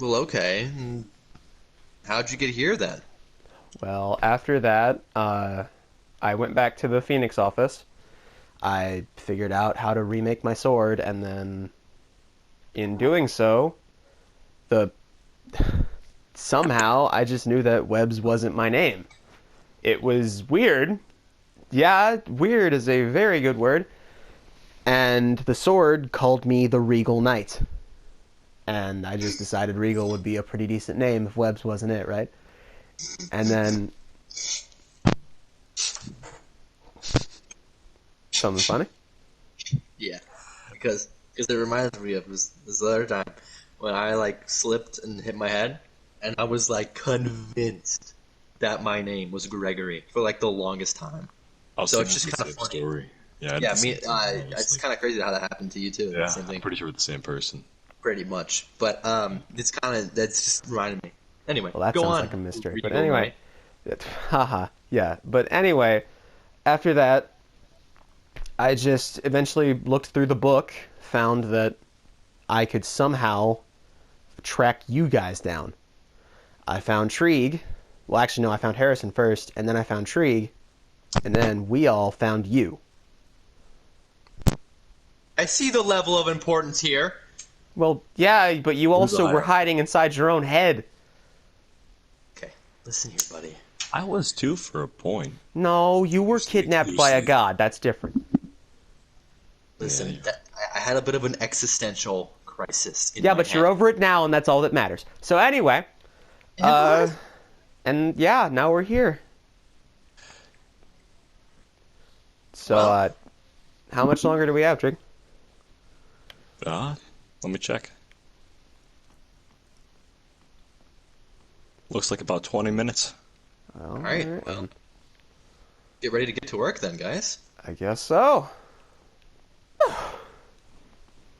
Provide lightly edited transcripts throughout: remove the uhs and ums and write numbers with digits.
Well, okay. How'd you get here then? Well, after that, I went back to the Phoenix office. I figured out how to remake my sword, and then in doing so, the somehow I just knew that Webbs wasn't my name. It was weird. Yeah, weird is a very good word. And the sword called me the Regal Knight. And I just decided Regal would be a pretty decent name if Webbs wasn't it, right? And then something funny? Yeah, because it reminds me of this other time when I like slipped and hit my head, and I was like convinced that my name was Gregory for like the longest time. I was So thinking it's just the kind of same funny. story. Yeah, I did Yeah, the same thing, it's honestly. kind of crazy how that happened to you too. Yeah, Same I'm thing, pretty sure we're the same person. pretty much. But it's kind of that's just reminded me. Anyway, Well, that go sounds on. like a mystery. But Regal anyway, Knight. haha, yeah. But anyway, after that, I just eventually looked through the book, found that I could somehow track you guys down. I found Trygg. Well, actually, no, I found Harrison first, and then I found Trygg, and then we all found you. I see the level of importance here. Well, yeah, but you Who's the also were higher? hiding inside your own head. Okay, listen here, buddy. I was too for a point. No, you were Speak kidnapped by a loosely. god. That's different. Listen, Yeah. I had a bit of an existential crisis in Yeah, my but head. you're over it now, and that's all that matters. So anyway, Am and yeah, now we're here. So, Well- how much longer do we have, Trygg? Let me check. Looks like about 20 minutes. Well, All right, alright, well, get ready to get to work then, guys. I guess so.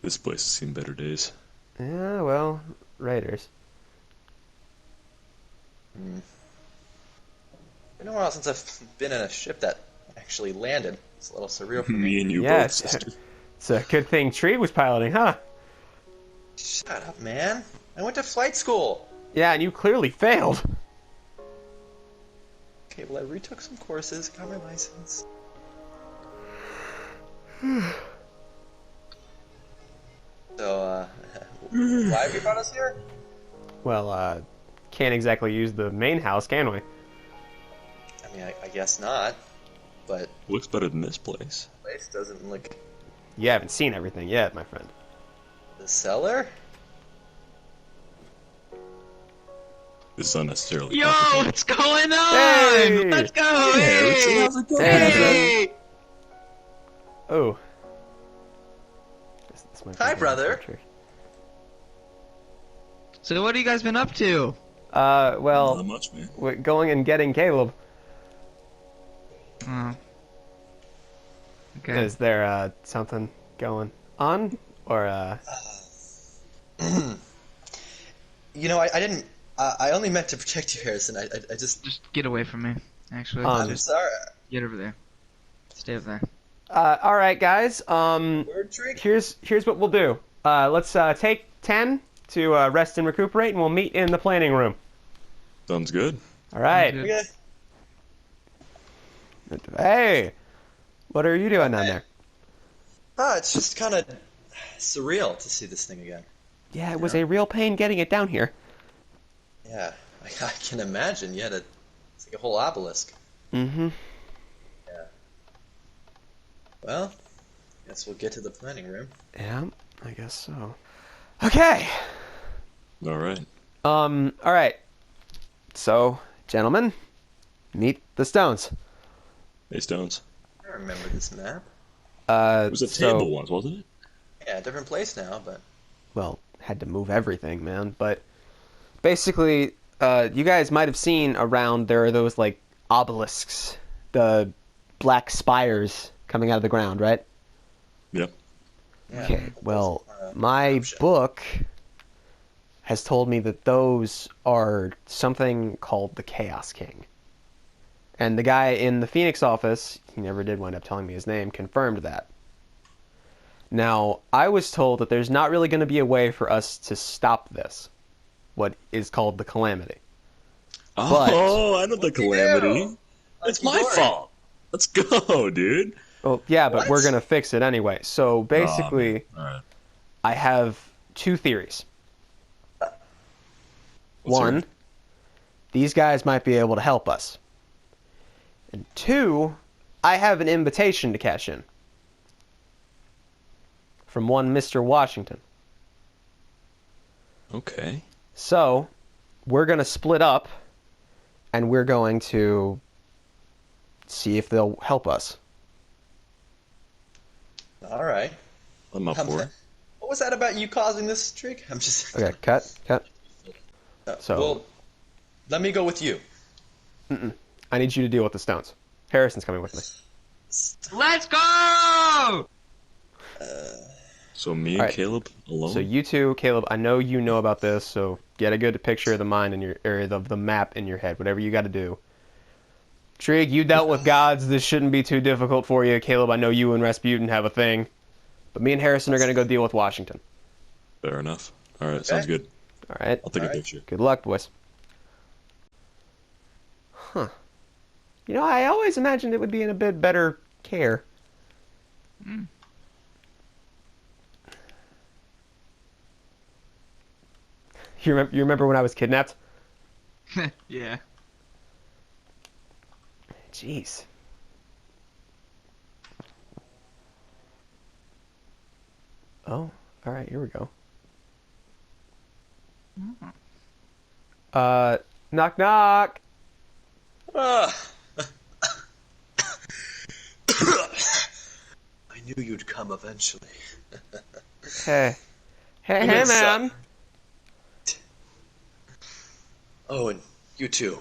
This place has seen better days. Yeah, well, Raiders. Been a while since I've been in a ship that actually landed. It's a little surreal for Me me. and you Yeah, both, sister. it's a good thing Tree was piloting, huh? Shut up, man. I went to flight school. Yeah, and you clearly failed. Okay, well, I retook some courses, got my license. So, why have you brought us here? Well, can't exactly use the main house, can we? I mean, I guess not, but Looks better than this place. the place doesn't look... You haven't seen everything yet, my friend. The cellar? This is unnecessarily Yo, complicated. what's going on? Hey! Let's go! Hey, Hey! Harrison, how's it going? Hey! Oh. This might be Hi, a good brother. picture. So what have you guys been up to? Not Well, much, man. we're going and getting Caleb. Oh. Okay. Is there, something going on? Or, You know, I didn't... I only meant to protect you, Harrison. I just... Just get away from me. Actually, Um, I'm just sorry. get over there. Stay over there. alright, guys. Word trick? Here's what we'll do. Let's, take 10 to, rest and recuperate, and we'll meet in the planning room. Sounds good. Alright. Sounds Okay. Hey! What are you doing down there? It's just kind of surreal to see this thing again. Yeah, it was a real pain getting it down here. Yeah, I can imagine. You had a... It's like a whole obelisk. Mm-hmm. Yeah. Well, guess we'll get to the planning room. Yeah, I guess so. Okay. All right. Alright. So, gentlemen, meet the Stones. Hey, Stones. I remember this map. It was a table once, wasn't it? Yeah, different place now, but... Well, had to move everything, man. But basically, you guys might have seen around there are those like obelisks, the black spires coming out of the ground, right? Yep. Yeah, Okay. Well, those are, my option. book has told me that those are something called the Chaos King. And the guy in the Phoenix office, he never did wind up telling me his name, confirmed that. Now, I was told that there's not really going to be a way for us to stop this. what is called the Calamity. Oh, I know the Calamity. It's my Glory. fault. Let's go, dude. Well, yeah, but What? we're going to fix it anyway. So basically, All right. I have two theories. Let's One, hear it. these guys might be able to help us. And two, I have an invitation to cash in. From one Mr. Washington. Okay. So, we're going to split up, and we're going to see if they'll help us. All right. I'm up for it. What was that about you causing this, Trygg? I'm just. Okay, cut. So- Well, let me go with you. I need you to deal with the stones. Harrison's coming with me. Let's go! So me and Alright. Caleb alone? So you two, Caleb, I know you know about this, so get a good picture of the mind in your area of the map in your head, whatever you got to do. Trygg, you dealt with gods. This shouldn't be too difficult for you. Caleb, I know you and Rasputin have a thing, but me and Harrison are going to go deal with Washington. Fair enough. All right, sounds good. All right. I'll take a Alright. picture. Good luck, boys. Huh. You know, I always imagined it would be in a bit better care. You remember when I was kidnapped? Yeah. Jeez. Oh, all right, here we go. Knock knock. I knew you'd come eventually. Hey. Hey, Come hey, inside. man. Oh, and you too.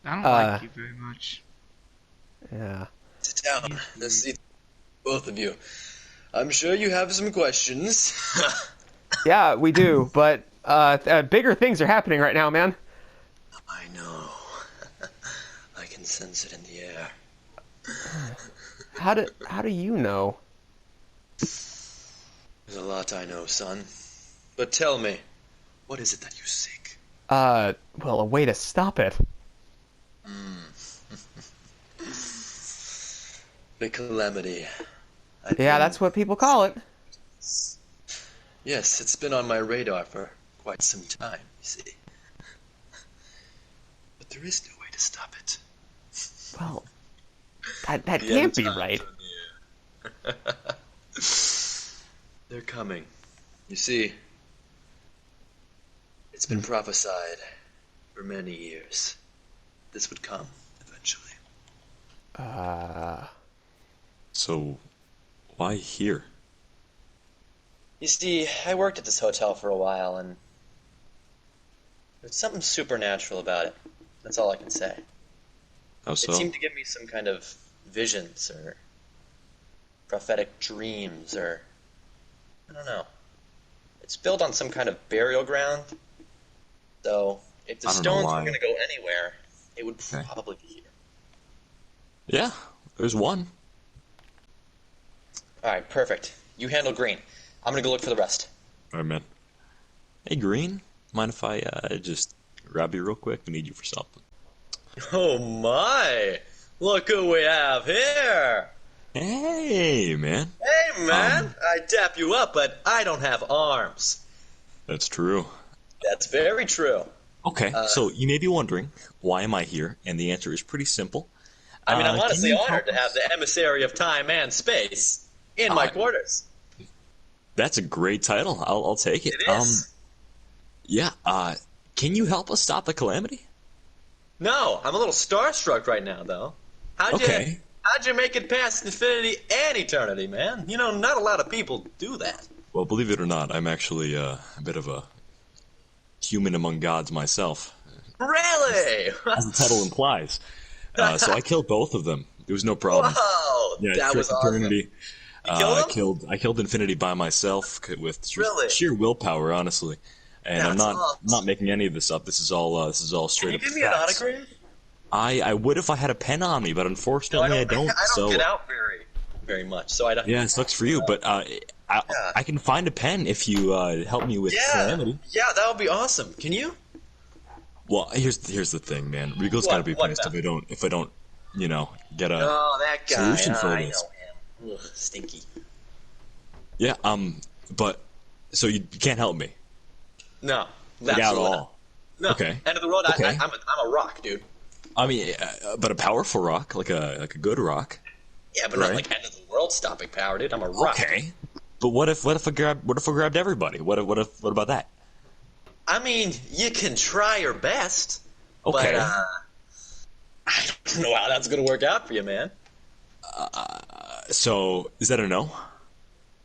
I don't Uh, like you very much. Yeah. Sit down. Let's see, both of you. I'm sure you have some questions. Yeah, we do, but bigger things are happening right now, man. I know. I can sense it in the air. How do you know? There's a lot I know, son. But tell me, what is it that you seek? Well, a way to stop it. The Calamity. Yeah, that's what people call it. Yes, it's been on my radar for quite some time, you see. But there is no way to stop it. Well, that The can't end be times right. are near. They're coming. You see, it's been prophesied for many years. This would come eventually. So, why here? You see, I worked at this hotel for a while, and there's something supernatural about it. That's all I can say. How so? It seemed to give me some kind of visions or prophetic dreams or I don't know. It's built on some kind of burial ground. So if the I don't know stones why. were going to go anywhere, it would Okay. probably be here. Yeah, there's one. All right, perfect. You handle green. I'm going to go look for the rest. All right, man. Hey, Green. Mind if I just grab you real quick? We need you for something. Oh my! Look who we have here! Hey, man. Hey man, I dap you up, but I don't have arms. That's true. That's very true. Okay, so you may be wondering, why am I here? And the answer is pretty simple. I mean, I'm can honestly you honored help to have us? the emissary of time and space in my quarters. That's a great title. I'll take it. It is. Yeah, can you help us stop the Calamity? No, I'm a little starstruck right now, though. Okay. How'd you make it past infinity and eternity, man? You know, not a lot of people do that. Well, believe it or not, I'm actually a bit of a human among gods myself, Really? as the title implies. So I killed both of them. It was no problem. Whoa, Yeah, that was tricked awesome. eternity. You killed them? I killed Infinity by myself with just Really? sheer willpower, honestly. And I'm That's not awesome. not making any of this up. This is all straight Can you up give me an facts. autograph? I would if I had a pen on me, but unfortunately I don't. I don't So get out very much, so I don't. yeah, it sucks for you. But I can find a pen if you help me with Calamity. Yeah, that would be awesome. Can you? Well, here's the thing, man. Regal's What? got to be What pissed about? if I don't, get a Oh, that guy. solution for I this. know him. Ugh, stinky. Yeah. But so you can't help me. No, Like, at absolutely not. all. No. Okay. End of the road. Okay. I'm a rock, dude. I mean, but a powerful rock, like a good rock. Yeah, but Right. not like end of the world stopping power, dude. I'm a rock. Okay. But what if I grabbed everybody? What about that? I mean, you can try your best. Okay. But, I don't know how that's gonna work out for you, man. So is that a no?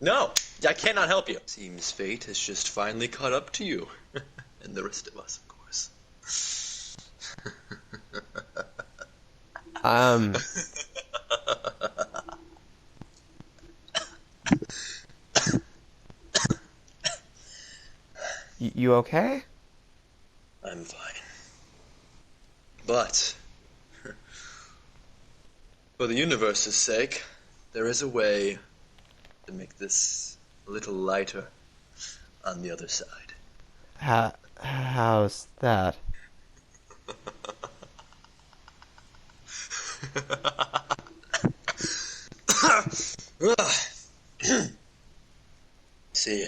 No, I cannot help you. Seems fate has just finally caught up to you. And the rest of us, of course. You okay? I'm fine. But, for the universe's sake, there is a way to make this a little lighter on the other side. How's that? See,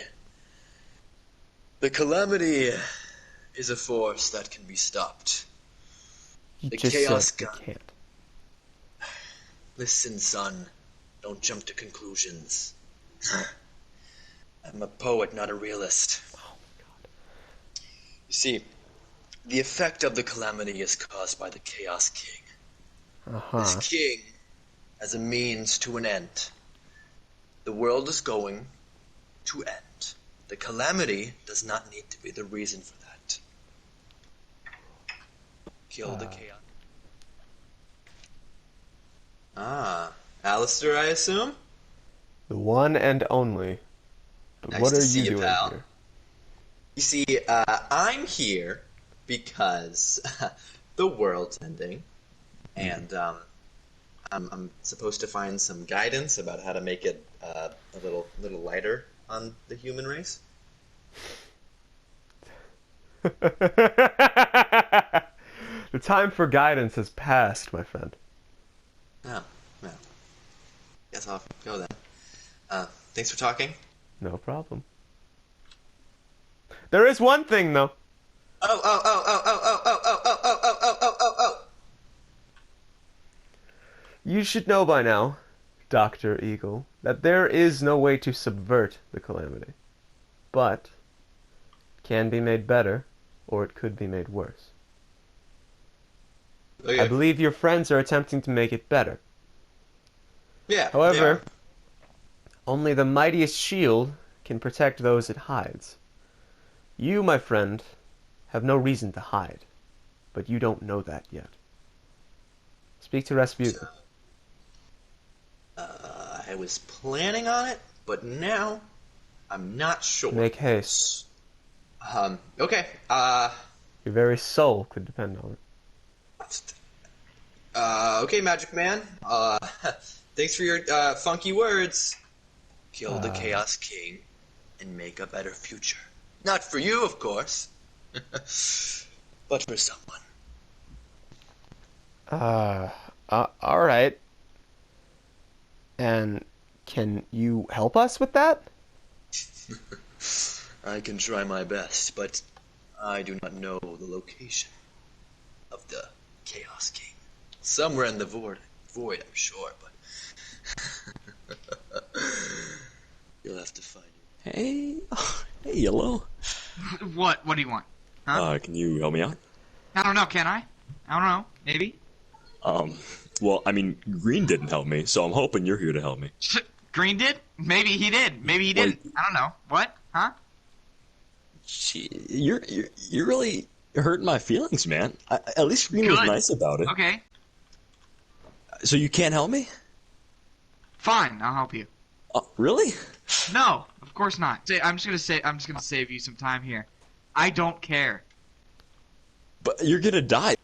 the Calamity is a force that can be stopped. You The just chaos said you gun. can't. Listen, son, don't jump to conclusions. I'm a poet, not a realist. Oh my god. You see, the effect of the Calamity is caused by the Chaos King. This king has a means to an end. The world is going to end. The Calamity does not need to be the reason for that. Kill the Chaos. Alistair, I assume? The one and only. But Nice what to are see you you, doing pal. here? You see, I'm here because the world's ending, and I'm supposed to find some guidance about how to make it a little lighter on the human race. The time for guidance has passed, my friend. Oh, well, guess I'll go then. Thanks for talking. No problem. There is one thing, though. Oh. You should know by now, Dr. Eagle, that there is no way to subvert the Calamity. But it can be made better, or it could be made worse. Okay. I believe your friends are attempting to make it better. Yeah. However, only the mightiest shield can protect those it hides. You, my friend, have no reason to hide, but you don't know that yet. Speak to Rasputin. I was planning on it, but now I'm not sure. Make haste. Okay. Your very soul could depend on it. Okay, Magic Man. Thanks for your funky words. Kill the Chaos King and make a better future. Not for you, of course, but for someone. All right. And can you help us with that? I can try my best, but I do not know the location of the Chaos King. Somewhere in the void, I'm sure, but you'll have to find it. Hey, Yellow. What? What do you want? Huh? Can you help me out? I don't know. Can I? I don't know. Maybe. Well, I mean, Green didn't help me, so I'm hoping you're here to help me. Green did? Maybe he did. Maybe he didn't. I don't know. What? Huh? Gee, you're really hurting my feelings, man. At least Green was Good. nice about it. Okay. So you can't help me? Fine. I'll help you. Really? No, of course not. I'm just gonna save you some time here. I don't care. But you're gonna die.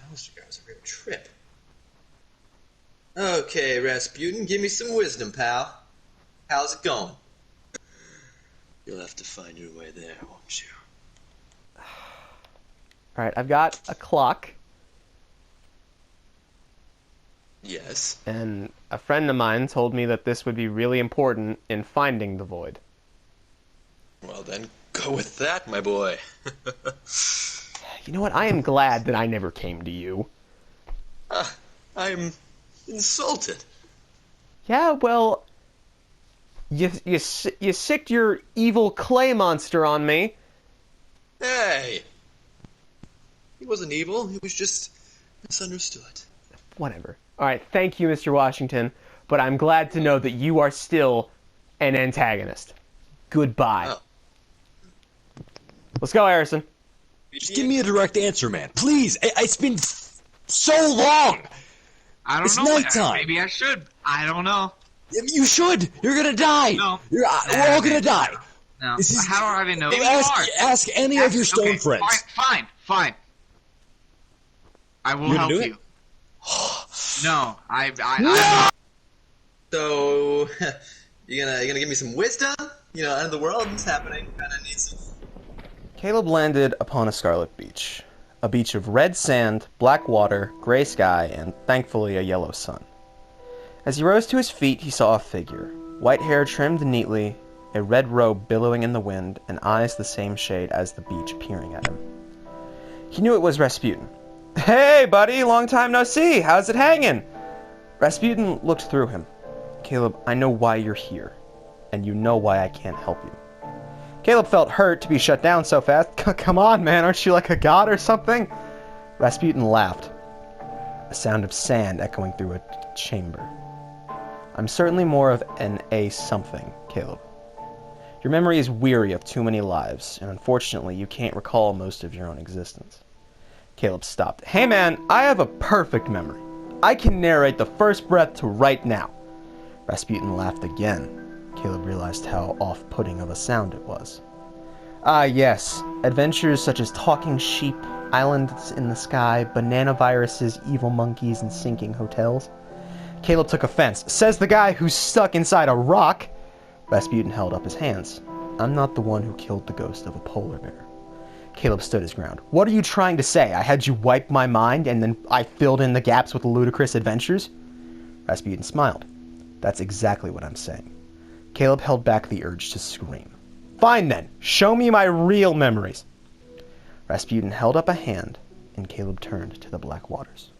Alistair, that was a real trip. Okay, Rasputin, give me some wisdom, pal. How's it going? You'll have to find your way there, won't you? Alright, I've got a clock, Yes. and a friend of mine told me that this would be really important in finding the void. Well then, go with that, my boy. You know what? I am glad that I never came to you. I'm insulted. Yeah, well, you sicked your evil clay monster on me. Hey! He wasn't evil, he was just misunderstood. Whatever. Alright, thank you, Mr. Washington, but I'm glad to know that you are still an antagonist. Goodbye. Oh. Let's go, Harrison. Just give me a direct answer, man. Please. It's been so long. I don't It's know. nighttime. Maybe I should. I don't know. You should. You're gonna die. No. We're all gonna die. No. This is- How do I know you are? Ask any of your stone Okay, friends. Fine. I will You help gonna do you. No, I So, you gonna give me some wisdom? You know, end of the world is happening. Kinda need some. Caleb landed upon a scarlet beach. A beach of red sand, black water, gray sky, and thankfully a yellow sun. As he rose to his feet, he saw a figure. White hair trimmed neatly, a red robe billowing in the wind, and eyes the same shade as the beach peering at him. He knew it was Rasputin. "Hey, buddy, long time no see. How's it hanging?" Rasputin looked through him. "Caleb, I know why you're here, and you know why I can't help you." Caleb felt hurt to be shut down so fast. "Come on, man, aren't you like a god or something?" Rasputin laughed, a sound of sand echoing through a chamber. "I'm certainly more of an A-something, Caleb. Your memory is weary of too many lives, and unfortunately you can't recall most of your own existence." Caleb stopped. "Hey man, I have a perfect memory. I can narrate the first breath to right now." Rasputin laughed again. Caleb realized how off-putting of a sound it was. "Ah, yes. Adventures such as talking sheep, islands in the sky, banana viruses, evil monkeys, and sinking hotels." Caleb took offense. "Says the guy who's stuck inside a rock." Rasputin held up his hands. "I'm not the one who killed the ghost of a polar bear." Caleb stood his ground. "What are you trying to say? I had you wipe my mind, and then I filled in the gaps with ludicrous adventures?" Rasputin smiled. "That's exactly what I'm saying." Caleb held back the urge to scream. "Fine then, show me my real memories." Rasputin held up a hand, and Caleb turned to the black waters.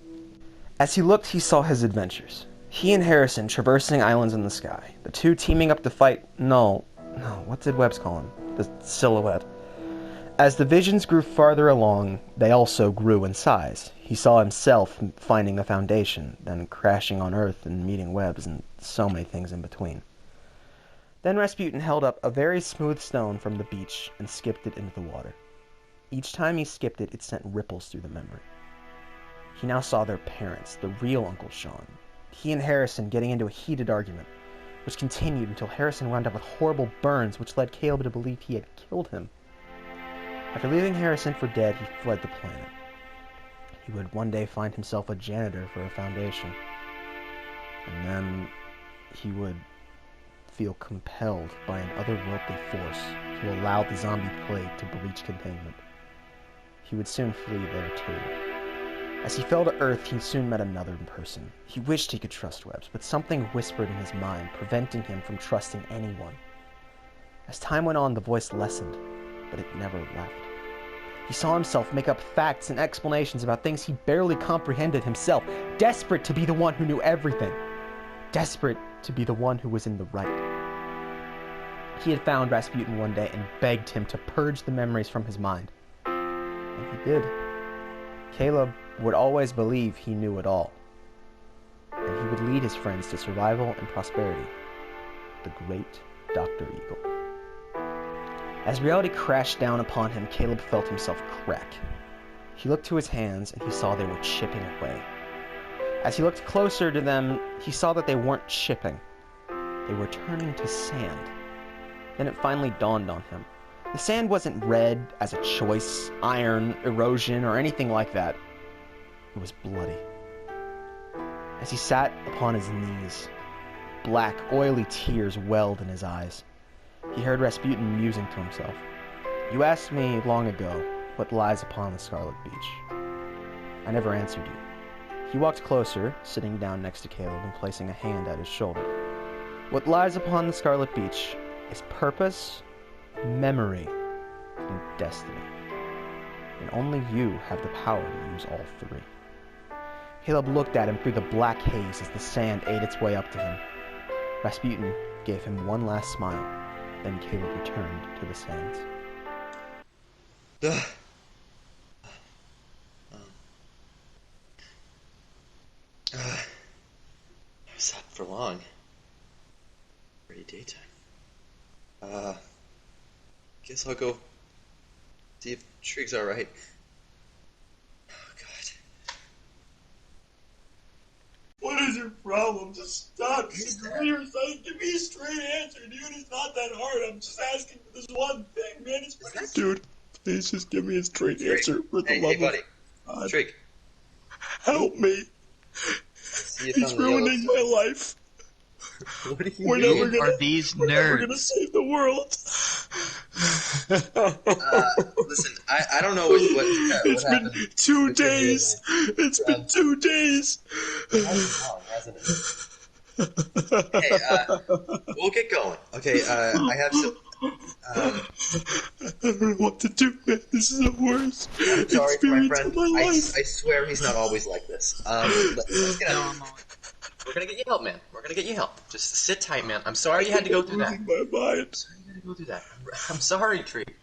As he looked, he saw his adventures. He and Harrison traversing islands in the sky, the two teaming up to fight, what did Webbs call him? The silhouette. As the visions grew farther along, they also grew in size. He saw himself finding the Foundation, then crashing on Earth and meeting Webbs, and so many things in between. Then Rasputin held up a very smooth stone from the beach and skipped it into the water. Each time he skipped it, it sent ripples through the memory. He now saw their parents, the real Uncle Sean. He and Harrison getting into a heated argument, which continued until Harrison wound up with horrible burns, which led Caleb to believe he had killed him. After leaving Harrison for dead, he fled the planet. He would one day find himself a janitor for a foundation. And then he would feel compelled by an otherworldly force to allow the zombie plague to breach containment. He would soon flee there too. As he fell to Earth, he soon met another person. He wished he could trust Webbs, but something whispered in his mind, preventing him from trusting anyone. As time went on, the voice lessened, but it never left. He saw himself make up facts and explanations about things he barely comprehended himself, desperate to be the one who knew everything, desperate to be the one who was in the right. He had found Rasputin one day and begged him to purge the memories from his mind. And he did. Caleb would always believe he knew it all, and he would lead his friends to survival and prosperity. The great Dr. Eagle. As reality crashed down upon him, Caleb felt himself crack. He looked to his hands, and he saw they were chipping away. As he looked closer to them, he saw that they weren't chipping. They were turning to sand. Then it finally dawned on him. The sand wasn't red as a choice, iron, erosion, or anything like that. It was bloody. As he sat upon his knees, black, oily tears welled in his eyes. He heard Rasputin musing to himself. You asked me long ago what lies upon the Scarlet Beach. I never answered you. He walked closer, sitting down next to Caleb and placing a hand at his shoulder. What lies upon the Scarlet Beach is purpose, memory, and destiny. And only you have the power to use all three. Caleb looked at him through the black haze as the sand ate its way up to him. Rasputin gave him one last smile. Then Caleb returned to the sands. I sat for long. Pretty daytime. Guess I'll go see if Trygg's alright. Oh, God. What is your problem? Just stop. Just give me your side. Give me a straight answer, dude. It's not that hard. I'm just asking for this one thing, man. Dude, please just give me a straight answer. For the love buddy. of God. Trygg. Help me. He's ruining my life. What are you We're doing? never gonna, Are these we're never nerds? gonna save the world. Listen, I don't know what It's been happened. 2 days. It's been 2 days. It has been long, hasn't it? Hey, we'll get going. Okay, I have some... I don't know what to do, man. This is the worst I'm sorry, my experience friend. of my life. I swear he's not always like this. Let's get out. We're gonna get you help, man. We're gonna get you help. Just sit tight, man. I'm sorry you had to go through that. Losing my mind. I'm sorry you had to go through that. I'm sorry, Trygg.